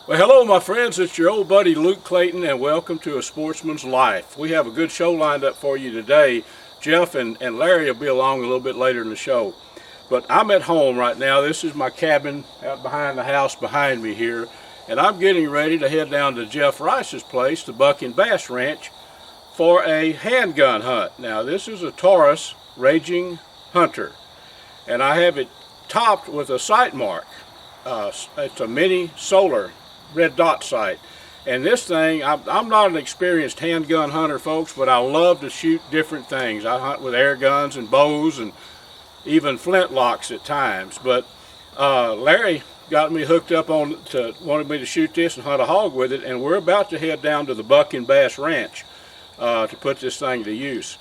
Well, hello my friends, it's your old buddy Luke Clayton and welcome to A Sportsman's Life. We have a good show lined up for you today. Jeff and Larry will be along a little bit later in the show. But I'm at home right now. This is my cabin out behind the house behind me here. And I'm getting ready to head down to Jeff Rice's place, the Buck and Bass Ranch, for a handgun hunt. Now this is a Taurus Raging Hunter. And I have it topped with a sight mark. It's a mini solar red dot sight, and this thing, I'm not an experienced handgun hunter, folks, but I love to shoot different things. I hunt with air guns and bows and even flintlocks at times, but Larry got me hooked up wanted me to shoot this and hunt a hog with it, and we're about to head down to the Buck and Bass Ranch to put this thing to use.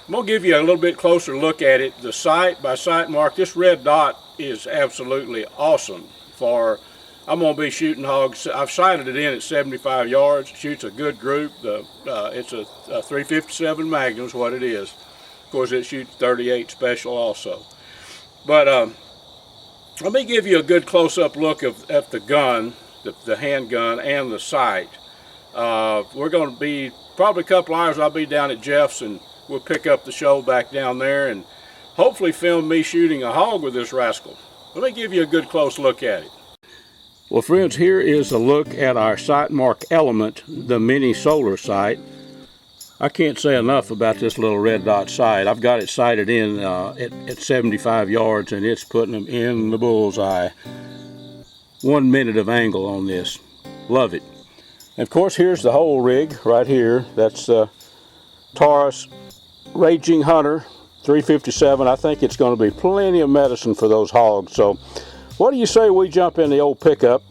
I'm going to give you a little bit closer look at it. The sight by sight mark, this red dot is absolutely awesome. I'm going to be shooting hogs. I've sighted it in at 75 yards. It shoots a good group. It's a 357 Magnum is what it is. Of course, it shoots 38 special also. But let me give you a good close-up look at the gun, the handgun, and the sight. We're going to be probably a couple hours. I'll be down at Jeff's, and we'll pick up the show back down there and hopefully film me shooting a hog with this rascal. Let me give you a good close look at it. Well friends, here is a look at our sight mark element, the mini solar sight. I can't say enough about this little red dot sight. I've got it sighted in at 75 yards and it's putting them in the bullseye. 1 minute of angle on this. Love it. And of course here's the whole rig right here. That's Taurus Raging Hunter 357. I think it's going to be plenty of medicine for those hogs. So what do you say we jump in the old pickup,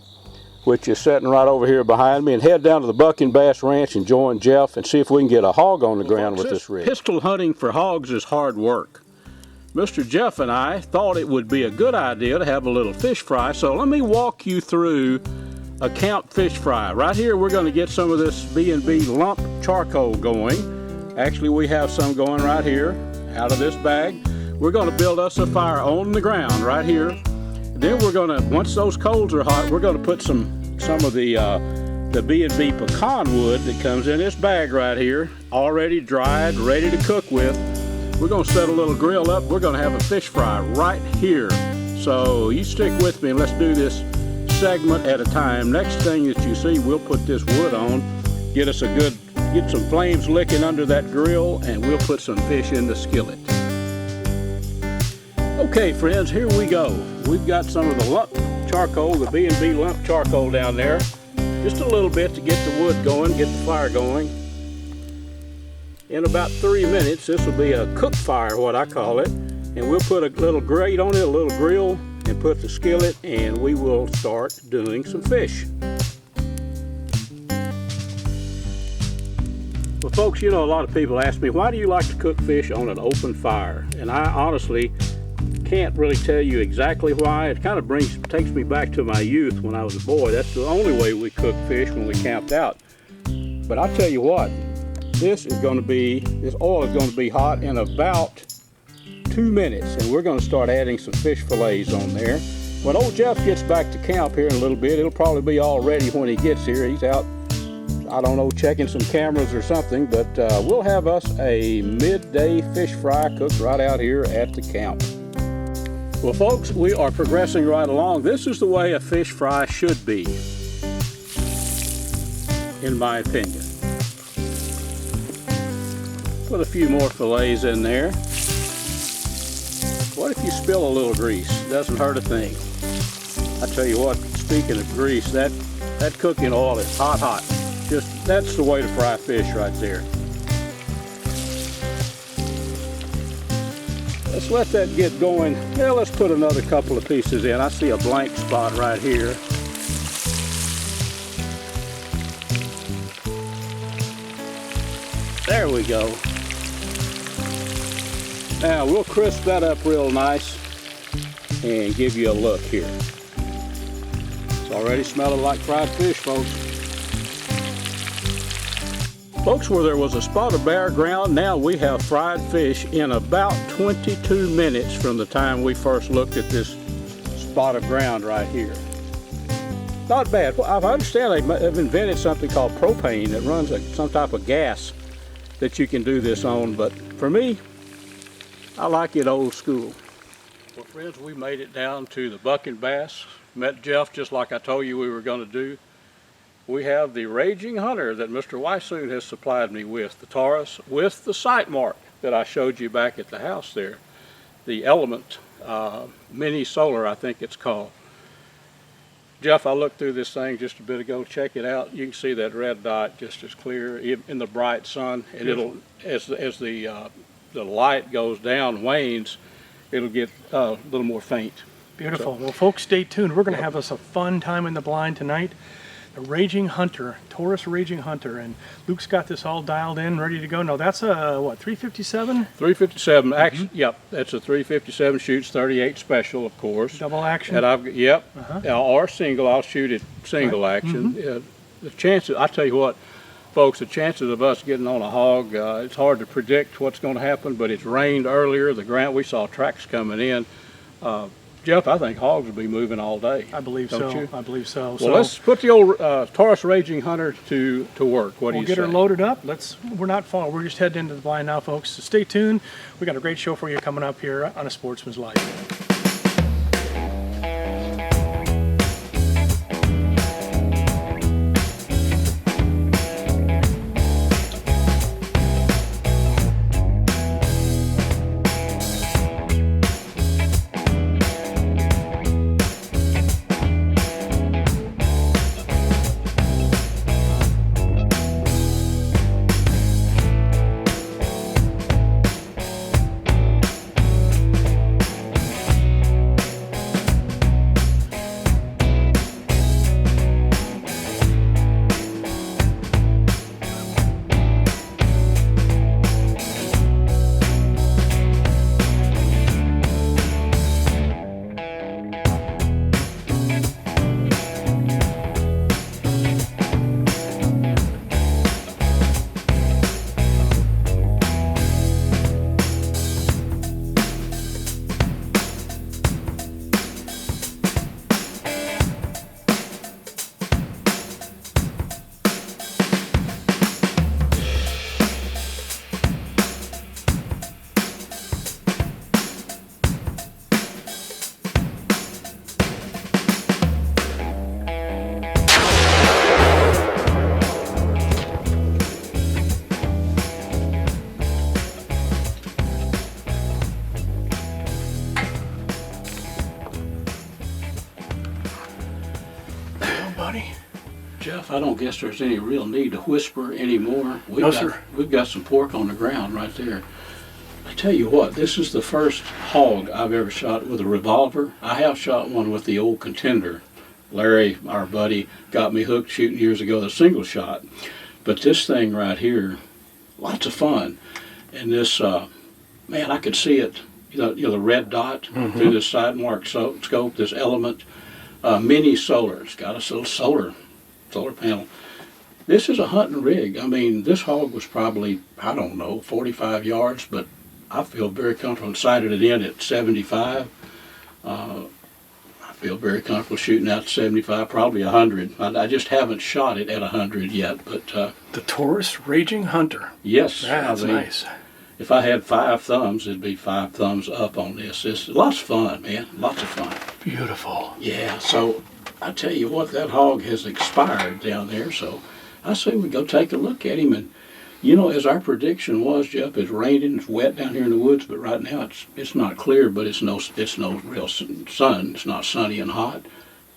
which is sitting right over here behind me, and head down to the Buck and Bass Ranch and join Jeff and see if we can get a hog on the ground with this rig. Pistol hunting for hogs is hard work. Mr. Jeff and I thought it would be a good idea to have a little fish fry, so let me walk you through a camp fish fry. Right here we're going to get some of this B&B lump charcoal going. Actually we have some going right here out of this bag. We're going to build us a fire on the ground right here. Then we're going to, once those coals are hot, we're going to put some of the B&B pecan wood that comes in this bag right here, already dried, ready to cook with. We're going to set a little grill up. We're going to have a fish fry right here. So you stick with me and let's do this segment at a time. Next thing that you see, we'll put this wood on, get some flames licking under that grill, and we'll put some fish in the skillet. Okay friends, here we go. We've got some of the lump charcoal, the B&B lump charcoal down there. Just a little bit to get the wood going, get the fire going. In about 3 minutes, this will be a cook fire, what I call it. And we'll put a little grate on it, a little grill, and put the skillet, and we will start doing some fish. Well folks, you know, a lot of people ask me, why do you like to cook fish on an open fire? And I honestly can't really tell you exactly why. It kind of takes me back to my youth when I was a boy. That's the only way we cooked fish when we camped out. But I'll tell you what, this oil is going to be hot in about 2 minutes, and we're going to start adding some fish fillets on there. When old Jeff gets back to camp here in a little bit, it'll probably be all ready when he gets here. He's out, I don't know, checking some cameras or something, but we'll have us a midday fish fry cooked right out here at the camp. Well folks, we are progressing right along. This is the way a fish fry should be, in my opinion. Put a few more fillets in there. What if you spill a little grease? Doesn't hurt a thing. I tell you what, speaking of grease, that cooking oil is hot, hot. Just, that's the way to fry fish right there. Let's let that get going. Yeah, let's put another couple of pieces in. I see a blank spot right here. There we go. Now we'll crisp that up real nice and give you a look here. It's already smelling like fried fish, folks. Folks, where there was a spot of bare ground, now we have fried fish in about 22 minutes from the time we first looked at this spot of ground right here. Not bad. Well, I understand they've invented something called propane that runs some type of gas that you can do this on, but for me, I like it old school. Well, friends, we made it down to the Buck and Bass. Met Jeff just like I told you we were going to do. We have the Raging Hunter that Mr. Wysoon has supplied me with, the Taurus, with the sight mark that I showed you back at the house there. The Element Mini Solar, I think it's called. Jeff, I looked through this thing just a bit ago. Check it out. You can see that red dot just as clear in the bright sun, and it'll, as the light goes down, wanes, it'll get a little more faint. Beautiful. Well, folks, stay tuned. We're going to have us a fun time in the blind tonight. The Raging Hunter, Taurus Raging Hunter, and Luke's got this all dialed in, ready to go. No, that's a, what, 357? 357, actually, yep, that's a 357, shoots 38 special, of course. Double action? And yep, or single, I'll shoot it single action. The chances, I tell you what, folks, the chances of us getting on a hog, it's hard to predict what's going to happen, but it's rained earlier, the ground, we saw tracks coming in. Jeff, I think hogs will be moving all day. I believe so. You? I believe so. Well, let's put the old Taurus Raging Hunter to work. What do you say? We'll get her loaded up. We're not far. We're just heading into the blind now, folks. So stay tuned. We got a great show for you coming up here on A Sportsman's Life. Jeff, I don't guess there's any real need to whisper anymore. Sir. We've got some pork on the ground right there. I tell you what, this is the first hog I've ever shot with a revolver. I have shot one with the old Contender. Larry, our buddy, got me hooked shooting years ago, the single shot. But this thing right here, lots of fun. And this, man, I could see it, the red dot through this side mark scope, this Element Mini Solar. It's got a little solar panel. This is a hunting rig. I mean, this hog was probably, I don't know, 45 yards, but I feel very comfortable. Sighted it in at 75. I feel very comfortable shooting out to 75, probably 100. I just haven't shot it at 100 yet, but... the Taurus Raging Hunter. Yes. That's nice. If I had 5 thumbs, it'd be 5 thumbs up on this. It's lots of fun, man. Lots of fun. Beautiful. Yeah, so I tell you what, that hog has expired down there, so I say we go take a look at him. And You know, as our prediction was, Jeff, it's raining, it's wet down here in the woods, but right now it's not clear, but it's no real sun. It's not sunny and hot.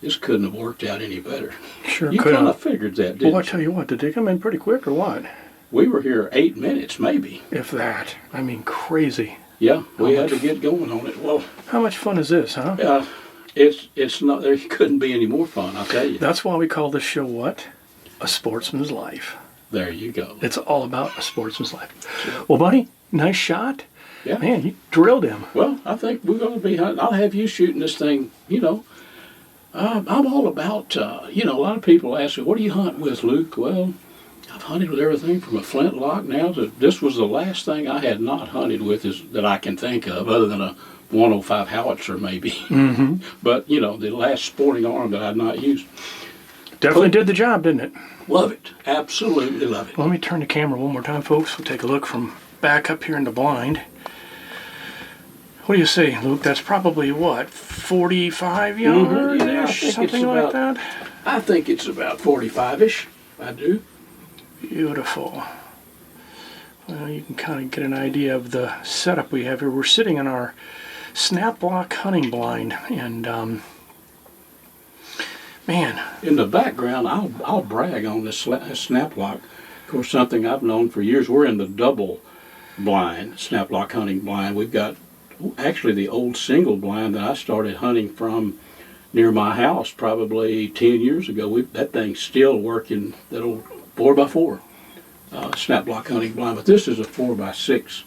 This couldn't have worked out any better. Sure You could kind have. of figured that, didn't Well, I you? tell you what, did they come in pretty quick or what? We were here 8 minutes, maybe. If that. I mean, crazy. Yeah, we had to get going on it. Well, How much fun is this, huh? it's not. There couldn't be any more fun. I'll tell you. That's why we call this show what? A Sportsman's Life. There you go. It's all about a sportsman's life. Well, buddy, nice shot. Yeah. Man, you drilled him. Well, I think we're going to be hunting. I'll have you shooting this thing. You know, I'm all about. You know, a lot of people ask me, "What do you hunt with, Luke?" Well, I've hunted with everything from a flintlock now to this was the last thing I had not hunted with that I can think of, other than a 105 howitzer maybe. Mm-hmm. But you know, the last sporting arm that I'd not used. Definitely did the job, didn't it? Love it. Absolutely love it. Let me turn the camera one more time, folks. We'll take a look from back up here in the blind. What do you say, Luke? That's probably what, 45 yards? Yeah, I think something it's like about- that. I think it's about 45-ish. I do. Beautiful. Well, you can kind of get an idea of the setup we have here. We're sitting in our snap block hunting blind, and man, In the background, I'll brag on this snap lock. Of course, something I've known for years. We're in the double blind, snap lock hunting blind. We've got actually the old single blind that I started hunting from near my house probably 10 years ago. That thing's still working, that old 4x4 snap block hunting blind. But this is a 4x6.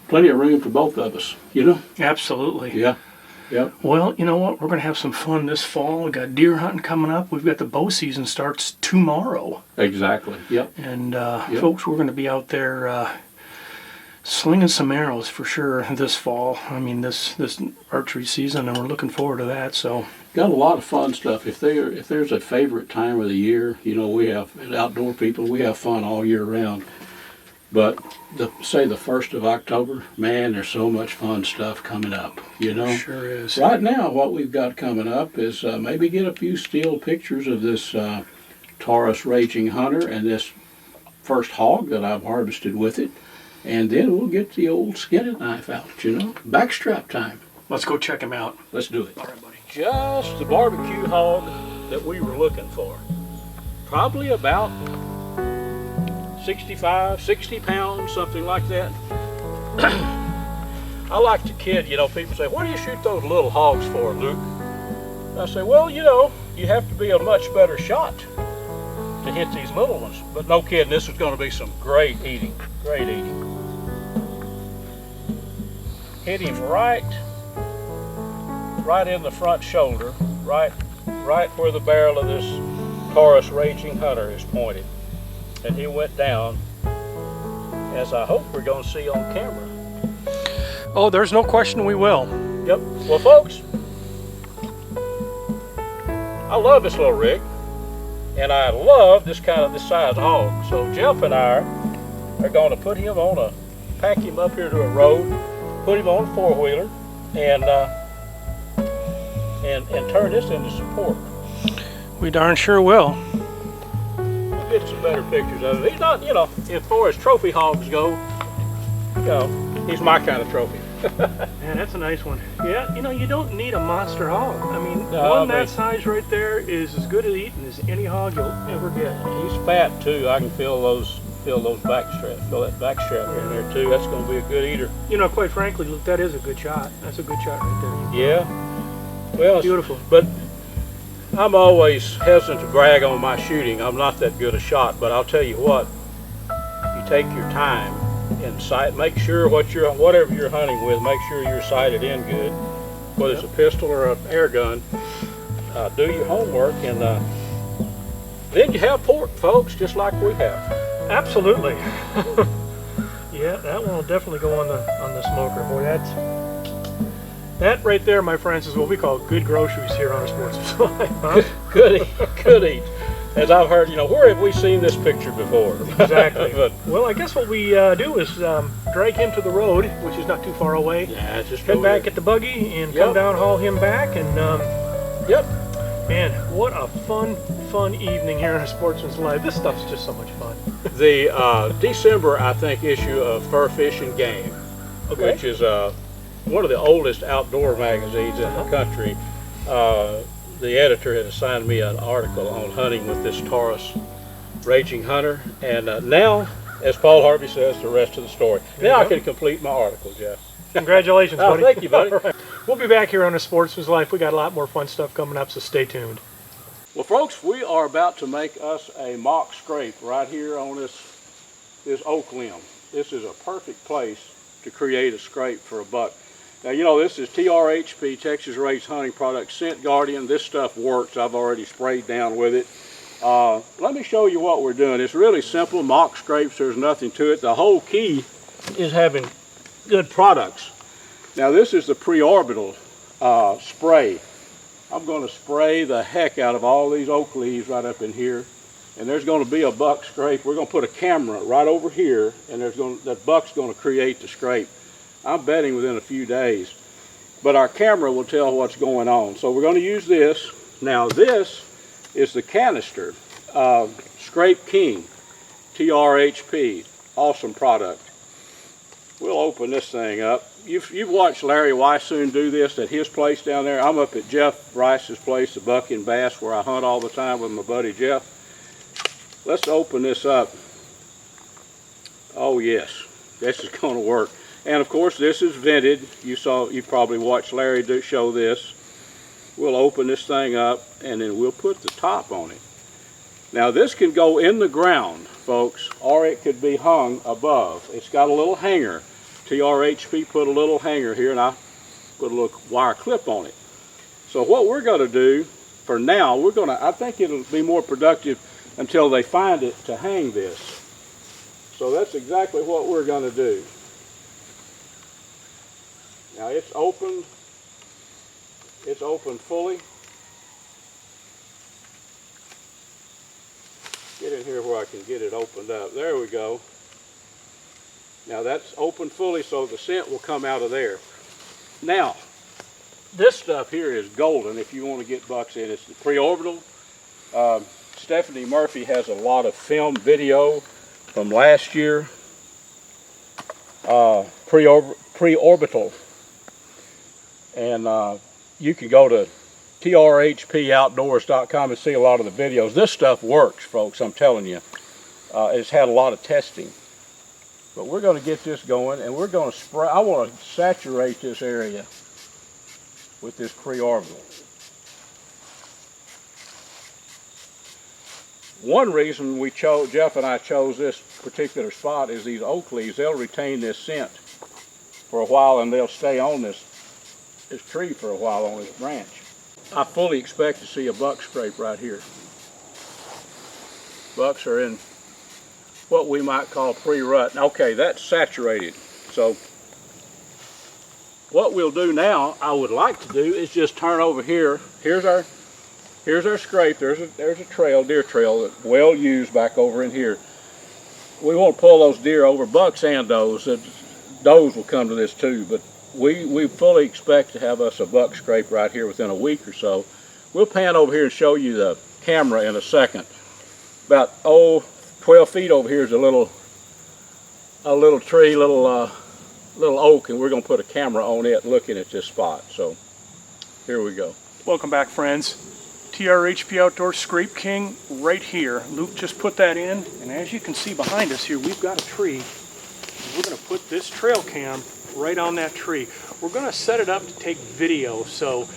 Plenty of room for both of us, you know? absolutely. Yeah. Yep. Well, you know what? We're going to have some fun this fall. We've got deer hunting coming up. We've got the bow season starts tomorrow. Exactly. Yep. And folks, we're going to be out there slinging some arrows for sure this fall. I mean, this archery season, and we're looking forward to that. So Got a lot of fun stuff. If there's a favorite time of the year, you know, we have outdoor people. We have fun all year round. But say the 1st of October, man, there's so much fun stuff coming up. You know, sure is. right now what we've got coming up is maybe get a few still pictures of this Taurus Raging Hunter and this first hog that I've harvested with it, and then we'll get the old skinning knife out. You know, backstrap time. Let's go check him out. Let's do it. All right, buddy. Just the barbecue hog that we were looking for. Probably about 65, 60 pounds, something like that. I like to kid, you know, people say, what do you shoot those little hogs for, Luke? And I say, well, you know, you have to be a much better shot to hit these little ones. But no kidding, this is going to be some great eating, great eating. Hit him right in the front shoulder, right where the barrel of this Taurus Raging Hunter is pointed. And he went down, as I hope we're going to see on camera. Oh, there's no question we will. Yep. Well, folks, I love this little rig, and I love this size hog. So Jeff and I are going to pack him up here to a road, put him on a four-wheeler, and turn this into some pork. We darn sure will. Get some better pictures of it. He's not, you know, as far as trophy hogs go, you know, he's my kind of trophy. Man, that's a nice one. Yeah, you know, you don't need a monster hog. I mean, No, one that size right there is as good at eating as any hog you'll ever get. He's fat too. I can feel that back strap in there too. That's going to be a good eater. You know, quite frankly, look, that is a good shot. That's a good shot right there. Yeah. Well, Beautiful. But I'm always hesitant to brag on my shooting. I'm not that good a shot, but I'll tell you what, you take your time and sight, make sure whatever you're hunting with, make sure you're sighted in good, whether it's a pistol or an air gun. Do your homework, and then you have pork, folks, just like we have. Absolutely. Yeah, that one will definitely go on the smoker. Boy, that right there, my friends, is what we call good groceries here on Sportsman's Life. Huh? Good eat. As I've heard, you know, where have we seen this picture before? Exactly. But, well, I guess what we do is drag him to the road, which is not too far away. yeah, just Head go back ahead. at the buggy and Yep. come down, haul him back, and Yep. Man, what a fun evening here in Sportsman's Life. This stuff's just so much fun. The December, I think, issue of Fur Fish and Game, Okay. which is one of the oldest outdoor magazines in the country. The editor had assigned me an article on hunting with this Taurus Raging Hunter, and now, as Paul Harvey says, the rest of the story. Now I can complete my article, Jeff. Congratulations, buddy. Thank you, buddy. Right. We'll be back here on A Sportsman's Life. We got a lot more fun stuff coming up, so stay tuned. Well, folks, we are about to make us a mock scrape right here on this oak limb. This is a perfect place to create a scrape for a buck. Now, you know, this is TRHP, Texas Raised Hunting Products, Scent Guardian. This stuff works. I've already sprayed down with it. Let me show you what we're doing. It's really simple, mock scrapes. There's nothing to it. The whole key is having good products. Now, this is the pre-orbital spray. I'm going to spray the heck out of all these oak leaves right up in here, and there's going to be a buck scrape. We're going to put a camera right over here, and that buck's going to create the scrape. I'm betting within a few days, but our camera will tell what's going on. So we're going to use this. Now, this is the canister, Scrape King, TRHP, awesome product. We'll open this thing up. You've watched Larry Weissoon do this at his place down there. I'm up at Jeff Rice's place, the Buck and Bass, where I hunt all the time with my buddy Jeff. Let's open this up. Oh yes, this is going to work. And of course, this is vented. You probably watched Larry show this. We'll open this thing up, and then we'll put the top on it. Now, this can go in the ground, folks, or it could be hung above. It's got a little hanger. TRHP put a little hanger here, and I put a little wire clip on it. So what we're going to do for now, I think it'll be more productive until they find it to hang this. So that's exactly what we're going to do. Now it's open. It's open fully. Get in here where I can get it opened up. There we go. Now that's open fully, so the scent will come out of there. Now, this stuff here is golden if you want to get bucks in. It's the pre-orbital. Stephanie Murphy has a lot of film video from last year. Pre-orbital. And you can go to trhpoutdoors.com and see a lot of the videos. This stuff works, folks, I'm telling you. It's had a lot of testing. But we're going to get this going, and we're going to spray. I want to saturate this area with this pre-orbital. One reason Jeff and I chose this particular spot is these oak leaves. They'll retain this scent for a while, and they'll stay on this tree for a while on this branch. I fully expect to see a buck scrape right here. Bucks are in what we might call pre-rut. Okay, that's saturated. So what we'll do now, I would like to do, is just turn over here. Here's our scrape. There's a trail, deer trail, that's well used back over in here. We want to pull those deer over, bucks and does. Does will come to this too, but we fully expect to have us a buck scrape right here within a week or so. We'll pan over here and show you the camera in a second. About 12 feet over here is a little tree, little oak, and we're going to put a camera on it looking at this spot. So here we go. Welcome back, friends. TRHP Outdoors Scrape King right here. Luke just put that in, and as you can see behind us here, we've got a tree. We're going to put this trail cam right on that tree. We're going to set it up to take video, so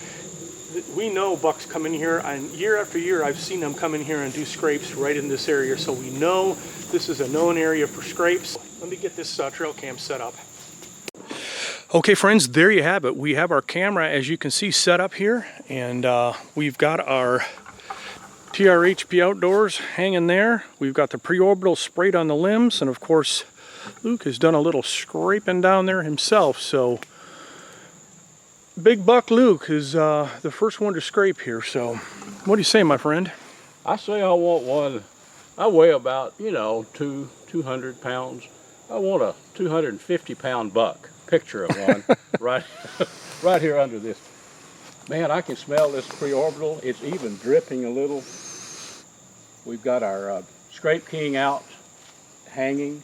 we know bucks come in here, and year after year I've seen them come in here and do scrapes right in this area, so we know this is a known area for scrapes. Let me get this trail cam set up. Okay, friends, there you have it. We have our camera, as you can see, set up here, and we've got our TRHP Outdoors hanging there. We've got the pre-orbital sprayed on the limbs, and of course Luke has done a little scraping down there himself, so Big Buck Luke is the first one to scrape here. So what do you say, my friend? I say I want one. I weigh about, 200 pounds. I want a 250-pound buck. Picture of one right here under this Man, I can smell this pre-orbital. It's even dripping a little. We've got our Scrape King out, hanging,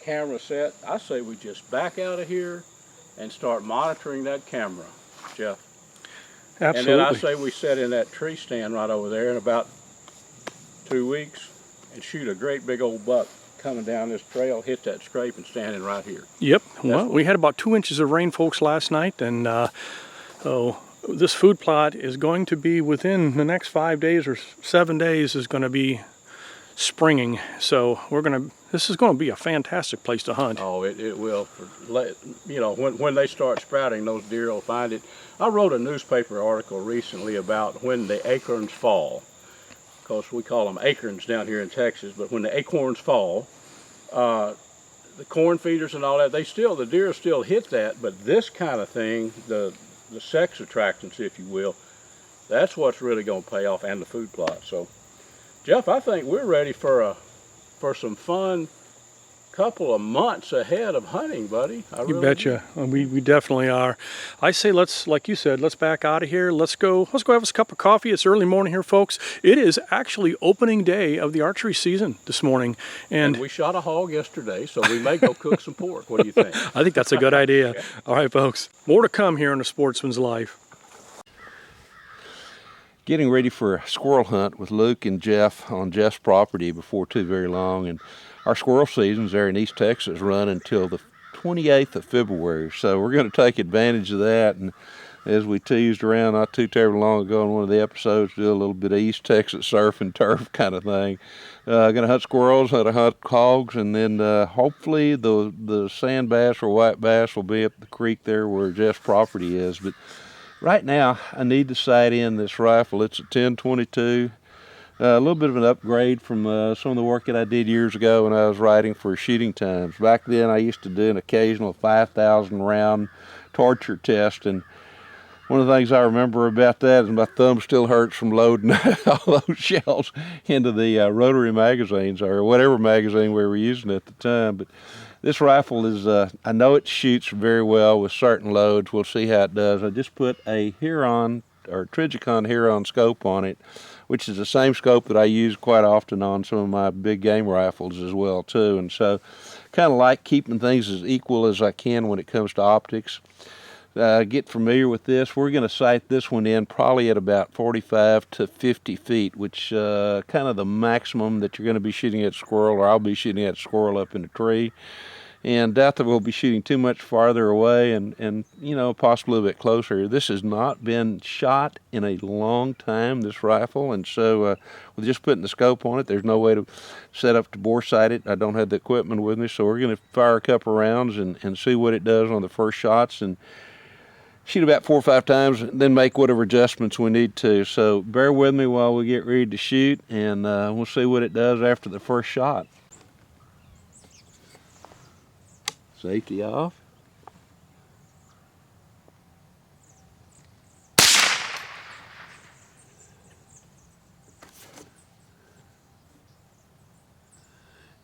camera set. I say we just back out of here and start monitoring that camera, Jeff. Absolutely. And then I say we set in that tree stand right over there in about 2 weeks and shoot a great big old buck coming down this trail, hit that scrape and standing right here. Yep. Well, we had about 2 inches of rain, folks, last night, and this food plot is going to be within the next 5 days or 7 days is going to be springing. So this is going to be a fantastic place to hunt. Oh, it will. You know, when they start sprouting, those deer will find it. I wrote a newspaper article recently about when the acorns fall. Of course, we call them acorns down here in Texas, but when the acorns fall, the corn feeders and all that, the deer still hit that, but this kind of thing, the sex attractants, if you will, that's what's really going to pay off, and the food plot. So, Jeff, I think we're ready for some fun couple of months ahead of hunting, buddy. You betcha. We definitely are. I say like you said, let's back out of here. Let's go have us a cup of coffee. It's early morning here, folks. It is actually opening day of the archery season this morning. And we shot a hog yesterday, so we may go cook some pork. What do you think? I think that's a good idea. Okay. All right, folks. More to come here in A Sportsman's Life. Getting ready for a squirrel hunt with Luke and Jeff on Jeff's property before too very long. And our squirrel seasons there in East Texas run until the 28th of February. So we're going to take advantage of that. And as we teased around not too terribly long ago in one of the episodes, do a little bit of East Texas surf and turf kind of thing. Going to hunt squirrels, hunt hogs, and then hopefully the sand bass or white bass will be up the creek there where Jeff's property is. But right now, I need to sight in this rifle. It's a 10-22. A little bit of an upgrade from some of the work that I did years ago when I was writing for Shooting Times. Back then, I used to do an occasional 5,000 round torture test, and one of the things I remember about that is my thumb still hurts from loading all those shells into the rotary magazines or whatever magazine we were using at the time. But this rifle is, I know it shoots very well with certain loads. We'll see how it does. I just put a Huron or Trijicon Huron scope on it, which is the same scope that I use quite often on some of my big game rifles as well too. And so kind of like keeping things as equal as I can when it comes to optics. Get familiar with this. We're going to sight this one in probably at about 45 to 50 feet, which kind of the maximum that you're going to be shooting at squirrel, or I'll be shooting at squirrel up in a tree. And doubt that we'll be shooting too much farther away and you know, possibly a bit closer. This has not been shot in a long time, this rifle, and so with just putting the scope on it, there's no way to set up to bore sight it. I don't have the equipment with me, so we're going to fire a couple rounds and see what it does on the first shots and shoot about 4 or 5 times, and then make whatever adjustments we need to. So bear with me while we get ready to shoot, and we'll see what it does after the first shot. Safety off.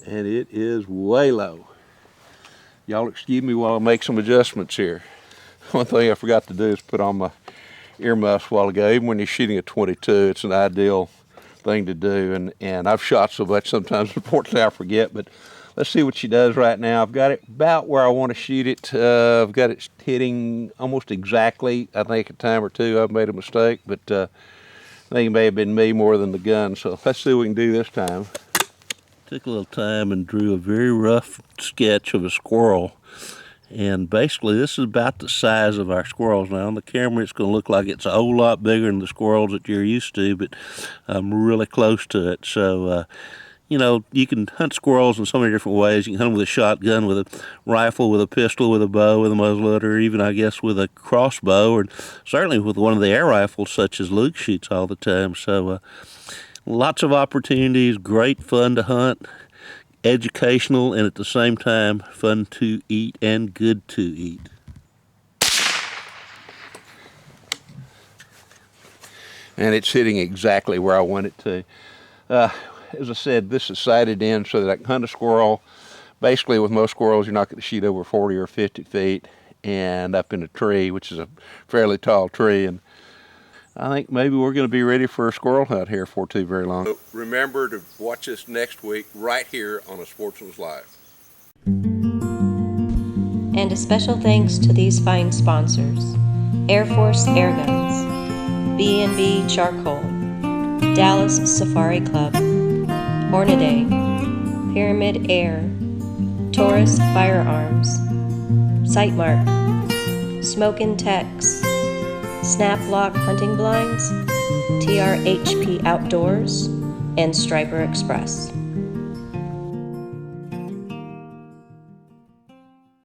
And it is way low. Y'all excuse me while I make some adjustments here. One thing I forgot to do is put on my earmuffs a while ago. Even when you're shooting a 22, it's an ideal thing to do. And I've shot so much sometimes, unfortunately, I forget. But let's see what she does right now. I've got it about where I want to shoot it. I've got it hitting almost exactly. I think a time or two I've made a mistake, but I think it may have been me more than the gun. So let's see what we can do this time. Took a little time and drew a very rough sketch of a squirrel. And basically this is about the size of our squirrels. Now on the camera it's going to look like it's a whole lot bigger than the squirrels that you're used to, but I'm really close to it. So you know, you can hunt squirrels in so many different ways. You can hunt them with a shotgun, with a rifle, with a pistol, with a bow, with a muzzleloader, or even, I guess, with a crossbow, or certainly with one of the air rifles such as Luke shoots all the time. So lots of opportunities, great fun to hunt, educational, and at the same time fun to eat and good to eat. And it's hitting exactly where I want it to. As I said, this is sighted in so that I can hunt a squirrel. Basically, with most squirrels, you're not going to shoot over 40 or 50 feet. and up in a tree, which is a fairly tall tree. And I think maybe we're going to be ready for a squirrel hunt here for too very long. So remember to watch us next week right here on A Sportsman's Life. And a special thanks to these fine sponsors: Air Force Air Guns, B&B Charcoal, Dallas Safari Club, Hornaday, Pyramid Air, Taurus Firearms, Sightmark, Smokin' Tex, Snap Lock Hunting Blinds, TRHP Outdoors, and Striper Express.